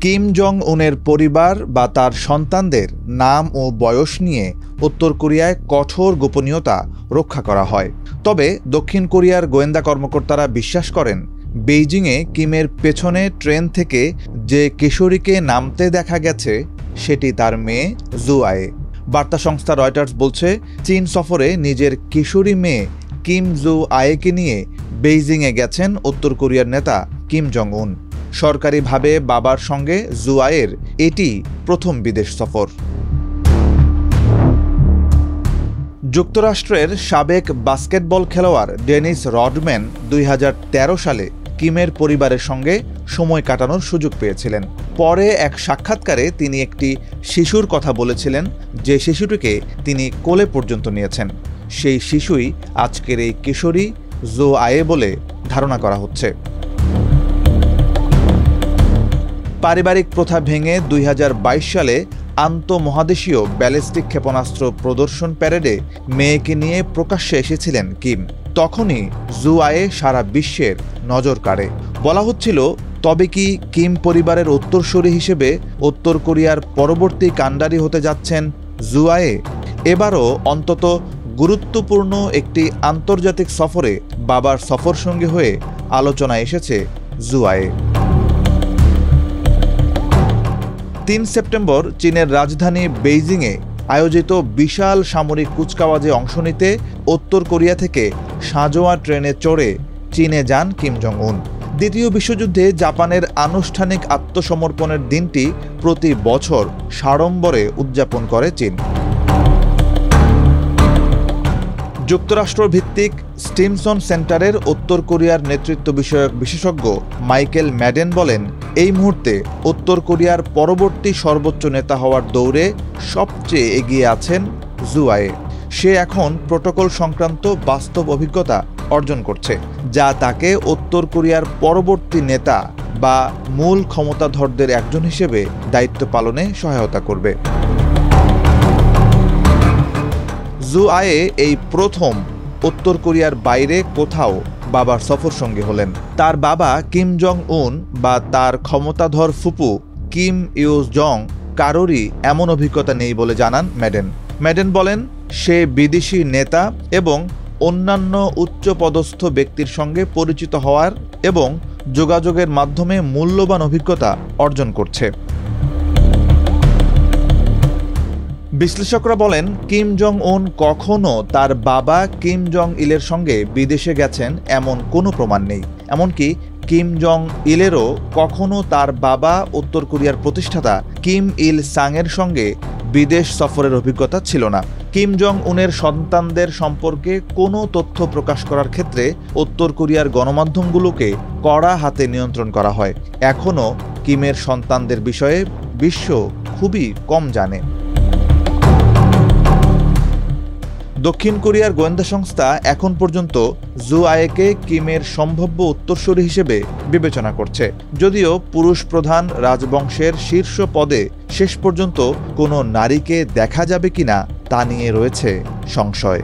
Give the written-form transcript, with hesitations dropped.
Kim Jong উনের পরিবার বা তার সন্তানদের নাম ও বয়স নিয়ে উত্তর কোরিয়ায় কঠোর গোপনীয়তা রক্ষা করা হয়। তবে দক্ষিণ কোরিয়ার গোয়েন্দা কর্মকর্তারা বিশ্বাস করেন, বেইজিংয়ে কিমের পেছনে ট্রেন থেকে যে কিশোরীকে নামতে দেখা গেছে সেটি তার মেয়ে জু আয়ে। বার্তা সংস্থা রয়টার্স বলছে, চীন সফরে নিজের কিশোরী মেয়ে কিম জু আয়েকে নিয়ে বেইজিংয়ে গেছেন উত্তর কোরিয়ার নেতা কিম জং উন। সরকারিভাবে বাবার সঙ্গে জু আয়ের এটি প্রথম বিদেশ সফর। যুক্তরাষ্ট্রের সাবেক বাস্কেটবল খেলোয়াড় ডেনিস রডম্যান 2013 সালে কিমের পরিবারের সঙ্গে সময় কাটানোর সুযোগ পেয়েছিলেন। পরে এক সাক্ষাৎকারে তিনি একটি শিশুর কথা বলেছিলেন, যে শিশুটিকে তিনি কোলে পর্যন্ত নিয়েছেন। সেই শিশুই আজকের এই কিশোরী জো আয়ে বলে ধারণা করা হচ্ছে। পারিবারিক প্রথা ভেঙে 2022 সালে আন্তঃমহাদেশীয় ব্যালিস্টিক ক্ষেপণাস্ত্র প্রদর্শন প্যারেডে মেয়েকে নিয়ে প্রকাশ্যে এসেছিলেন কিম। তখনই জু আয়ে সারা বিশ্বের নজর কাড়ে। বলা হচ্ছিল, তবে কি কিম পরিবারের উত্তরসূরি হিসেবে উত্তর কোরিয়ার পরবর্তী কাণ্ডারি হতে যাচ্ছেন জু আয়ে? এবারও অন্তত গুরুত্বপূর্ণ একটি আন্তর্জাতিক সফরে বাবার সফরসঙ্গী হয়ে আলোচনায় এসেছে জু আয়ে। 3 সেপ্টেম্বর চীনের রাজধানী বেইজিংয়ে আয়োজিত বিশাল সামরিক কুচকাওয়াজে অংশ নিতে উত্তর কোরিয়া থেকে সাঁজোয়া ট্রেনে চড়ে চীনে যান কিম জং উন। দ্বিতীয় বিশ্বযুদ্ধে জাপানের আনুষ্ঠানিক আত্মসমর্পণের দিনটি প্রতি বছর সাড়ম্বরে উদযাপন করে চীন। যুক্তরাষ্ট্রভিত্তিক স্টিমসন সেন্টারের উত্তর কোরিয়ার নেতৃত্ব বিষয়ক বিশেষজ্ঞ মাইকেল ম্যাডেন বলেন, এই মুহূর্তে উত্তর কোরিয়ার পরবর্তী সর্বোচ্চ নেতা হওয়ার দৌড়ে সবচেয়ে এগিয়ে আছেন জু আয়ে। সে এখন প্রোটোকল সংক্রান্ত বাস্তব অভিজ্ঞতা অর্জন করছে, যা তাকে উত্তর কোরিয়ার পরবর্তী নেতা বা মূল ক্ষমতাধরদের একজন হিসেবে দায়িত্ব পালনে সহায়তা করবে। জু আয়ে এই প্রথম উত্তর কোরিয়ার বাইরে কোথাও বাবার সফর সঙ্গী হলেন। তার বাবা কিম জং উন বা তার ক্ষমতাধর ফুপু কিম ইউ জং কারোরই এমন অভিজ্ঞতা নেই বলে জানান ম্যাডেন। ম্যাডেন বলেন, সে বিদেশি নেতা এবং অন্যান্য উচ্চপদস্থ ব্যক্তির সঙ্গে পরিচিত হওয়ার এবং যোগাযোগের মাধ্যমে মূল্যবান অভিজ্ঞতা অর্জন করছে। বিশ্লেষকরা বলেন, কিম জং উন কখনো তার বাবা কিম জং ইলের সঙ্গে বিদেশে গেছেন এমন কোনো প্রমাণ নেই। এমনকি কিম জং ইলেরও কখনো তার বাবা উত্তর কোরিয়ার প্রতিষ্ঠাতা কিম ইল সাংয়ের সঙ্গে বিদেশ সফরের অভিজ্ঞতা ছিল না। কিম জং উনের সন্তানদের সম্পর্কে কোনো তথ্য প্রকাশ করার ক্ষেত্রে উত্তর কোরিয়ার গণমাধ্যমগুলোকে কড়া হাতে নিয়ন্ত্রণ করা হয়। এখনও কিমের সন্তানদের বিষয়ে বিশ্ব খুবই কম জানে। দক্ষিণ কোরিয়ার গোয়েন্দা সংস্থা এখন পর্যন্ত জু আয়েকে কিমের সম্ভাব্য উত্তরসূরি হিসেবে বিবেচনা করছে, যদিও পুরুষ প্রধান রাজবংশের শীর্ষ পদে শেষ পর্যন্ত কোনো নারীকে দেখা যাবে কিনা তা নিয়ে রয়েছে সংশয়।